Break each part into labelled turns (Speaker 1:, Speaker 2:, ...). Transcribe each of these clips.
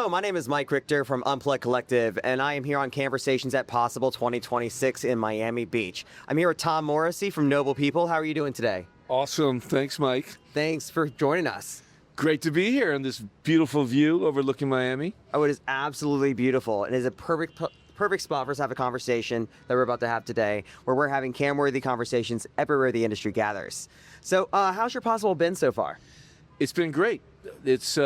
Speaker 1: Hello, my name is Mike Richter from Unplugged Collective, and I am here on Cannesversations at Possible 2026 in Miami Beach. I'm here with Tom Morrissy from Noble People. How are you doing today?
Speaker 2: Awesome. Thanks, Mike.
Speaker 1: Thanks for joining us.
Speaker 2: Great to be here in this beautiful view overlooking Miami.
Speaker 1: Oh, it is absolutely beautiful. It is a perfect spot for us to have a conversation that we're about to have today, where we're having cam-worthy conversations everywhere the industry gathers. So, how's your Possible been so far?
Speaker 2: It's been great. It's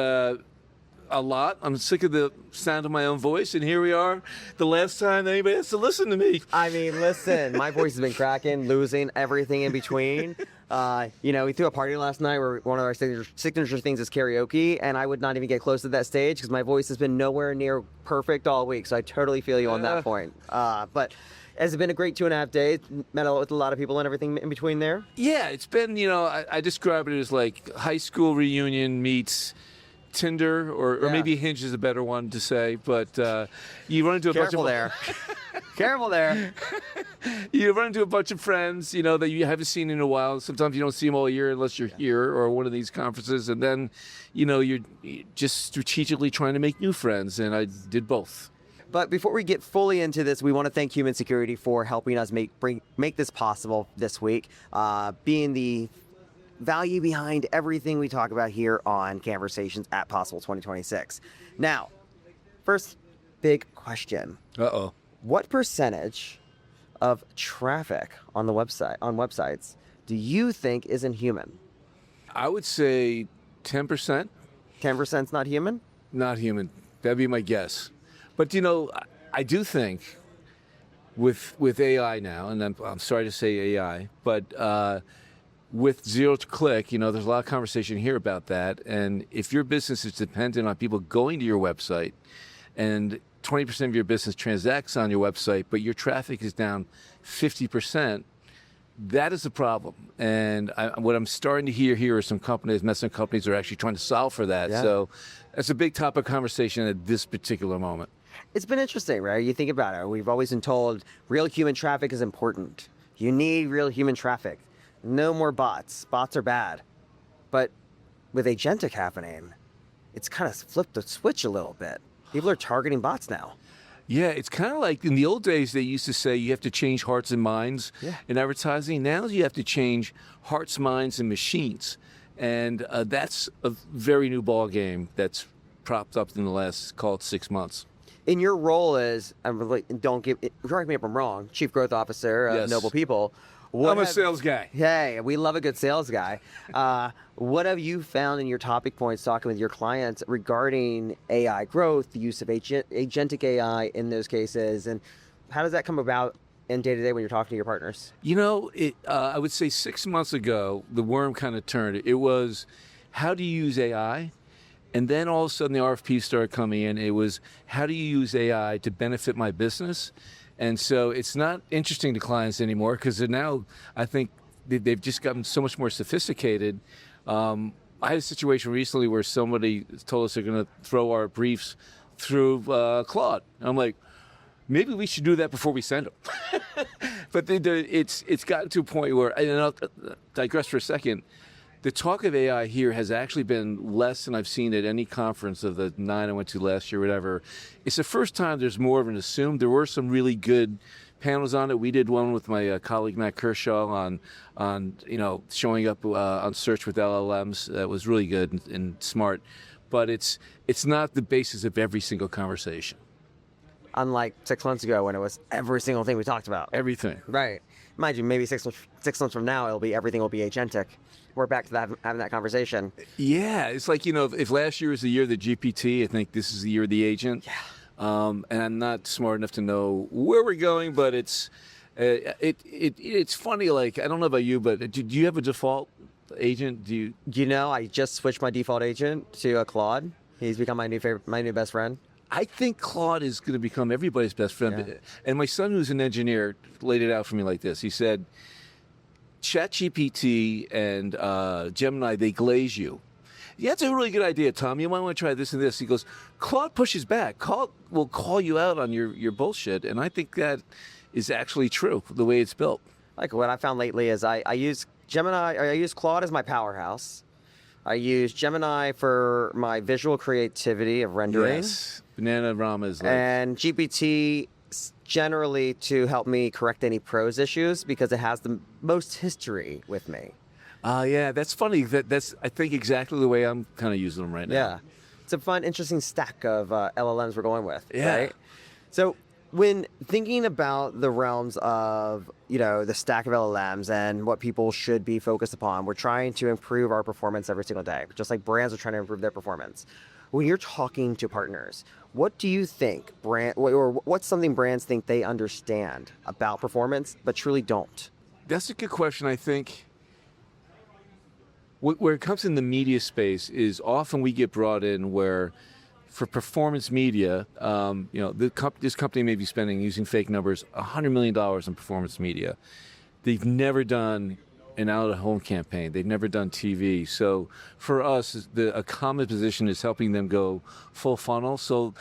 Speaker 2: a lot. I'm sick of the sound of my own voice, and here we are, the last time anybody has to listen to me.
Speaker 1: I mean, listen, my voice has been cracking, losing, everything in between. We threw a party last night where one of our signature things is karaoke, and I would not even get close to that stage because my voice has been nowhere near perfect all week, so I totally feel you on that point. But has it been a great 2.5 days? Met with a lot of people and everything in between there?
Speaker 2: Yeah, it's been, I describe it as like high school reunion meets Tinder, or maybe Hinge is a better one to say, but you run into a bunch of...
Speaker 1: Careful there.
Speaker 2: You run into a bunch of friends, that you haven't seen in a while. Sometimes you don't see them all year unless you're here or one of these conferences, and then, you're just strategically trying to make new friends, and I did both.
Speaker 1: But before we get fully into this, we want to thank Human Security for helping us make this possible this week, being the value behind everything we talk about here on Cannesversations at Possible 2026. Now, first big question.
Speaker 2: Uh-oh.
Speaker 1: What percentage of traffic on websites do you think isn't human?
Speaker 2: I would say 10%.
Speaker 1: 10% is not human?
Speaker 2: Not human. That'd be my guess. But, I do think with AI now, and I'm sorry to say AI, but with zero to click, there's a lot of conversation here about that. And if your business is dependent on people going to your website, and 20% of your business transacts on your website, but your traffic is down 50%, that is a problem. And what I'm starting to hear here are some companies, messaging companies, are actually trying to solve for that. Yeah. So that's a big topic of conversation at this particular moment.
Speaker 1: It's been interesting, right? You think about it. We've always been told real human traffic is important. You need real human traffic. No more bots. Bots are bad. But with agentic happening, it's kind of flipped the switch a little bit. People are targeting bots now.
Speaker 2: Yeah, it's kind of like in the old days, they used to say you have to change hearts and minds in advertising. Now you have to change hearts, minds, and machines. And that's a very new ball game that's propped up in the last, call it 6 months.
Speaker 1: In your role as, correct me if I'm wrong, Chief Growth Officer of Noble People.
Speaker 2: I'm a sales guy.
Speaker 1: Hey, we love a good sales guy. What have you found in your topic points talking with your clients regarding AI growth, the use of agentic AI in those cases, and how does that come about in day-to-day when you're talking to your partners?
Speaker 2: I would say 6 months ago, the worm kind of turned. It was, how do you use AI? And then all of a sudden the RFPs started coming in. It was, how do you use AI to benefit my business? And so it's not interesting to clients anymore because now I think they've just gotten so much more sophisticated. I had a situation recently where somebody told us they're going to throw our briefs through Claude. And I'm like, maybe we should do that before we send them. But it's gotten to a point where, and I'll digress for a second, the talk of AI here has actually been less than I've seen at any conference of the 9 I went to last year, whatever. It's the first time there's more of an assumed. There were some really good panels on it. We did one with my colleague Matt Kershaw on showing up on search with LLMs. That was really good and smart. But it's not the basis of every single conversation.
Speaker 1: Unlike 6 months ago when it was every single thing we talked about.
Speaker 2: Everything.
Speaker 1: Right. Mind you, maybe 6 months from now, everything will be agentic. We're back to having that conversation.
Speaker 2: Yeah, it's like, if last year was the year of the GPT, I think this is the year of the agent.
Speaker 1: Yeah.
Speaker 2: And I'm not smart enough to know where we're going, but it's funny. Like, I don't know about you, but do you have a default agent?
Speaker 1: I just switched my default agent to Claude. He's become my new best friend.
Speaker 2: I think Claude is going to become everybody's best friend. Yeah. And my son, who's an engineer, laid it out for me like this. He said, ChatGPT and Gemini, they glaze you. Yeah, that's a really good idea, Tom. You might want to try this and this. He goes, Claude pushes back. Claude will call you out on your bullshit. And I think that is actually true, the way it's built.
Speaker 1: Like what I found lately is I use Gemini, I use Claude as my powerhouse. I use Gemini for my visual creativity of rendering.
Speaker 2: Yes. Bananarama is like...
Speaker 1: And GPT generally to help me correct any prose issues because it has the most history with me.
Speaker 2: Yeah, that's funny. That's I think exactly the way I'm kind of using them right now.
Speaker 1: Yeah. It's a fun, interesting stack of LLMs we're going with,
Speaker 2: Yeah.
Speaker 1: right? So when thinking about the realms of, the stack of LLMs and what people should be focused upon, we're trying to improve our performance every single day, just like brands are trying to improve their performance. When you're talking to partners, what do you think what's something brands think they understand about performance but truly don't?
Speaker 2: That's a good question. I think where it comes in the media space is often we get brought in where for performance media, this company may be spending, using fake numbers, $100 million on performance media. They've never done an out-of-home campaign. They've never done TV. So for us, a common position is helping them go full funnel. So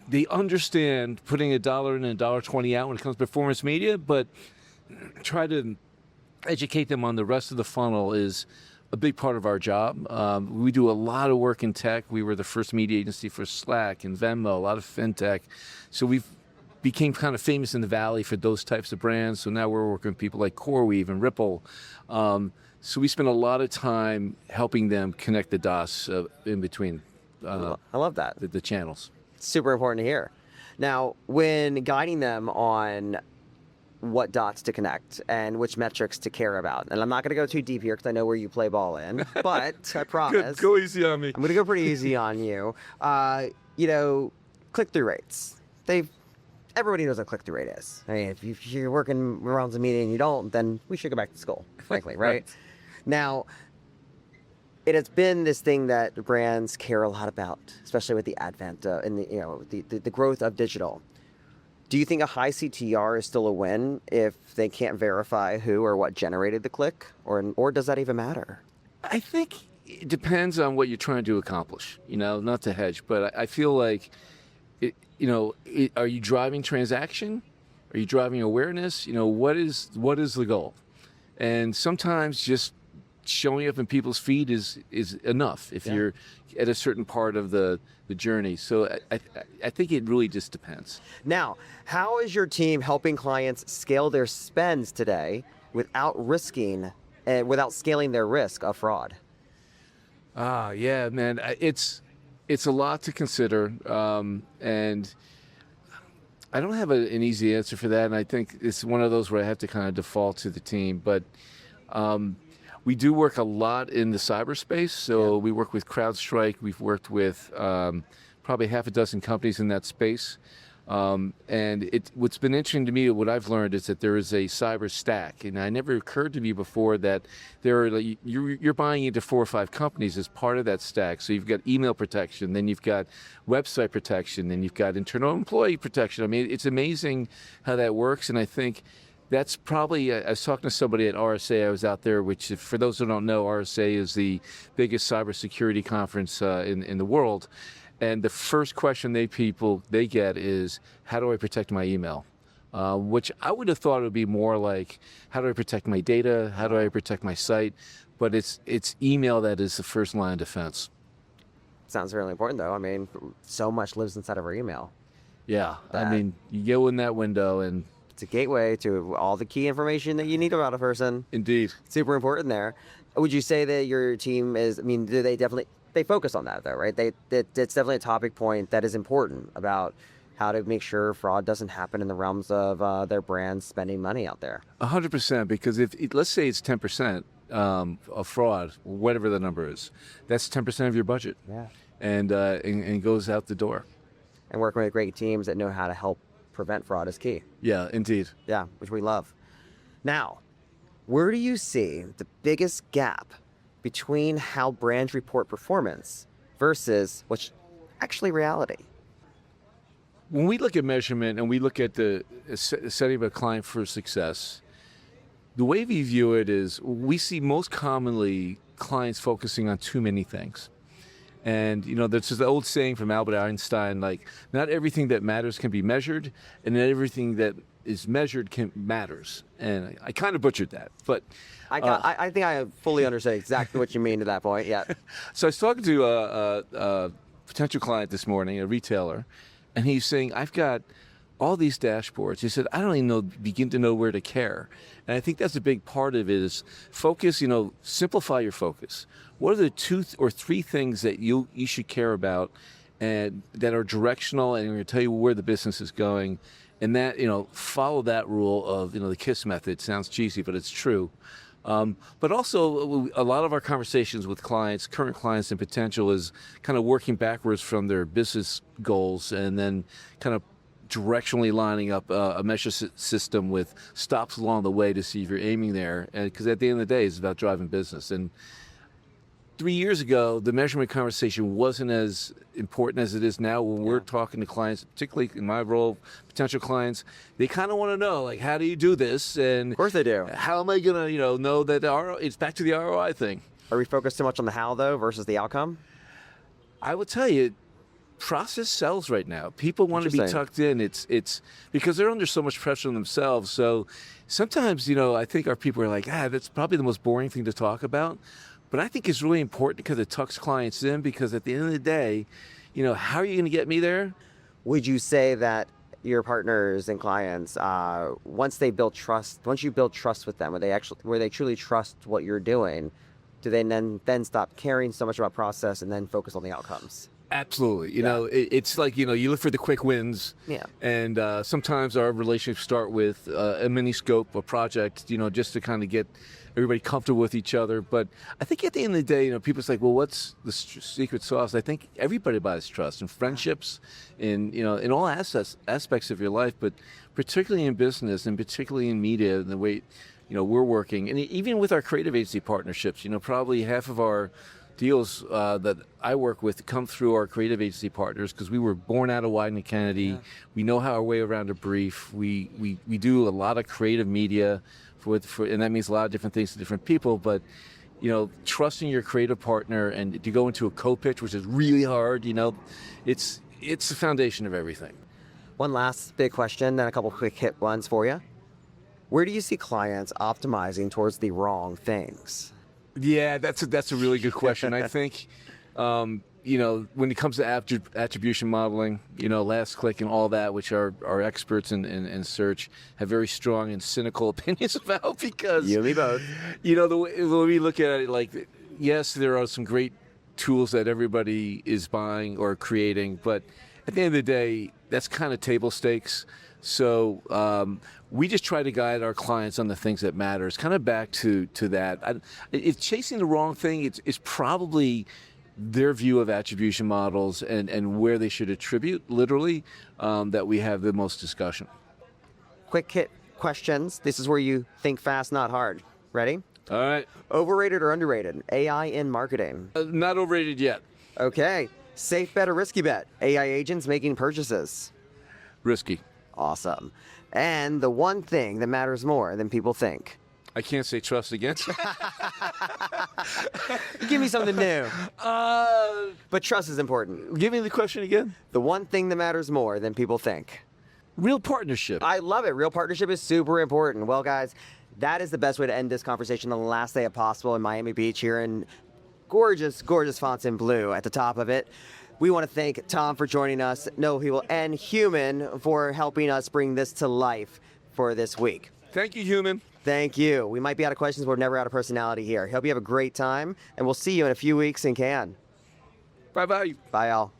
Speaker 2: they understand putting $1 in and $1.20 out when it comes to performance media, but try to educate them on the rest of the funnel is a big part of our job. We do a lot of work in tech. We were the first media agency for Slack and Venmo, a lot of fintech. So we've became kind of famous in the Valley for those types of brands. So now we're working with people like CoreWeave and Ripple. So we spend a lot of time helping them connect the dots in between
Speaker 1: I love that.
Speaker 2: the channels.
Speaker 1: Super important to hear. Now, when guiding them on what dots to connect and which metrics to care about, and I'm not going to go too deep here because I know where you play ball in, but I promise.
Speaker 2: Go easy on me.
Speaker 1: I'm going to go pretty easy on you. Click-through rates. Everybody knows what click-through rate is. I mean, if you're working around the meeting and you don't, then we should go back to school, frankly, right? Now, it has been this thing that brands care a lot about, especially with the advent and the growth of digital. Do you think a high CTR is still a win if they can't verify who or what generated the click, or does that even matter?
Speaker 2: I think it depends on what you're trying to accomplish. Not to hedge, but I feel like, are you driving transaction? Are you driving awareness? What is the goal? And sometimes just showing up in people's feed is enough if you're at a certain part of the journey. So I think it really just depends.
Speaker 1: Now, how is your team helping clients scale their spends today without scaling their risk of fraud?
Speaker 2: Yeah, man, it's a lot to consider, and I don't have an easy answer for that. And I think it's one of those where I have to kind of default to the team, but. We do work a lot in the cyberspace, so we work with CrowdStrike. We've worked with probably half a dozen companies in that space. And what's been interesting to me, what I've learned is that there is a cyber stack, and it never occurred to me before that you're buying into 4 or 5 companies as part of that stack. So you've got email protection, then you've got website protection, then you've got internal employee protection. I mean, it's amazing how that works, and I think that's probably, I was talking to somebody at RSA, I was out there, which for those who don't know, RSA is the biggest cybersecurity conference in the world. And the first question they get is, how do I protect my email? Which I would have thought it would be more like, how do I protect my data? How do I protect my site? But it's email that is the first line of defense.
Speaker 1: Sounds really important, though. I mean, so much lives inside of our email.
Speaker 2: Yeah, I mean, you go in that window and
Speaker 1: it's a gateway to all the key information that you need about a person.
Speaker 2: Indeed.
Speaker 1: Super important there. Would you say that your team do they focus on that though, right? It's definitely a topic point that is important about how to make sure fraud doesn't happen in the realms of their brands spending money out there.
Speaker 2: 100%, because let's say it's 10% of fraud, whatever the number is, that's 10% of your budget.
Speaker 1: Yeah.
Speaker 2: And goes out the door.
Speaker 1: And working with great teams that know how to help prevent fraud is key.
Speaker 2: Yeah, indeed.
Speaker 1: Yeah, which we love. Now, where do you see the biggest gap between how brands report performance versus what's actually reality?
Speaker 2: When we look at measurement and we look at the setting of a client for success, the way we view it is we see most commonly clients focusing on too many things. And, there's this old saying from Albert Einstein, like, not everything that matters can be measured, and not everything that is measured matters. And I kind of butchered that, but
Speaker 1: I think I fully understand exactly what you mean to that point. Yeah.
Speaker 2: so I was talking to a potential client this morning, a retailer, and he's saying, I've got all these dashboards. He said, I don't even begin to know where to care. And I think that's a big part of it is focus, simplify your focus. What are the 2 or 3 things that you should care about and that are directional and are going to tell you where the business is going? And that, follow that rule of, the KISS method. Sounds cheesy, but it's true. But also, a lot of our conversations with clients, current clients and potential, is kind of working backwards from their business goals and then kind of directionally lining up a measure system with stops along the way to see if you're aiming there. Because at the end of the day, it's about driving business. And 3 years ago, the measurement conversation wasn't as important as it is now when we're talking to clients, particularly in my role, potential clients. They kind of want to know, like, how do you do this? And
Speaker 1: Of course they do.
Speaker 2: how am I going to, know that it's back to the ROI thing?
Speaker 1: Are we focused too much on the how, though, versus the outcome?
Speaker 2: I will tell you, process sells right now. People want to be tucked in. It's because they're under so much pressure on themselves. So sometimes, I think our people are like, that's probably the most boring thing to talk about. But I think it's really important because it tucks clients in, because at the end of the day, how are you going to get me there?
Speaker 1: Would you say that your partners and clients, once you build trust with them, where they truly trust what you're doing, do they then stop caring so much about process and then focus on the outcomes?
Speaker 2: Absolutely. It's like, you look for the quick wins.
Speaker 1: Yeah.
Speaker 2: And sometimes our relationships start with a mini scope, a project, just to kind of get everybody comfortable with each other. But I think at the end of the day, people say, well, what's the secret sauce? I think everybody buys trust in friendships, in all aspects of your life, but particularly in business and particularly in media and the way, we're working. And even with our creative agency partnerships, probably half of our deals that I work with come through our creative agency partners because we were born out of Wieden & Kennedy. Yeah. We know our way around a brief. We do a lot of creative media, and that means a lot of different things to different people. But trusting your creative partner and to go into a co-pitch, which is really hard. It's the foundation of everything.
Speaker 1: One last big question, then a couple quick hit ones for you. Where do you see clients optimizing towards the wrong things?
Speaker 2: Yeah, that's a really good question. I think, when it comes to attribution modeling, last click and all that, which our experts in search have very strong and cynical opinions about, because
Speaker 1: you and me both.
Speaker 2: The way we look at it, like, yes, there are some great tools that everybody is buying or creating, but at the end of the day, that's kind of table stakes. So we just try to guide our clients on the things that matter. It's kind of back to that. If chasing the wrong thing, it's probably their view of attribution models and where they should attribute, literally, that we have the most discussion.
Speaker 1: Quick hit questions. This is where you think fast, not hard. Ready?
Speaker 2: All right.
Speaker 1: Overrated or underrated? AI in marketing?
Speaker 2: Not overrated yet.
Speaker 1: Okay. Safe bet or risky bet? AI agents making purchases?
Speaker 2: Risky.
Speaker 1: Awesome. And the one thing that matters more than people think?
Speaker 2: I can't say trust again.
Speaker 1: Give me something new. But trust is important.
Speaker 2: Give me the question again.
Speaker 1: The one thing that matters more than people think?
Speaker 2: Real partnership.
Speaker 1: I love it. Real partnership is super important. Well, guys, that is the best way to end this conversation the last day of possible in Miami Beach here in gorgeous, gorgeous fonts in blue at the top of it. We want to thank Tom for joining us, No He-Will, and Human for helping us bring this to life for this week.
Speaker 2: Thank you, Human.
Speaker 1: Thank you. We might be out of questions, but we're never out of personality here. Hope you have a great time, and we'll see you in a few weeks in Cannes.
Speaker 2: Bye-bye.
Speaker 1: Bye, all.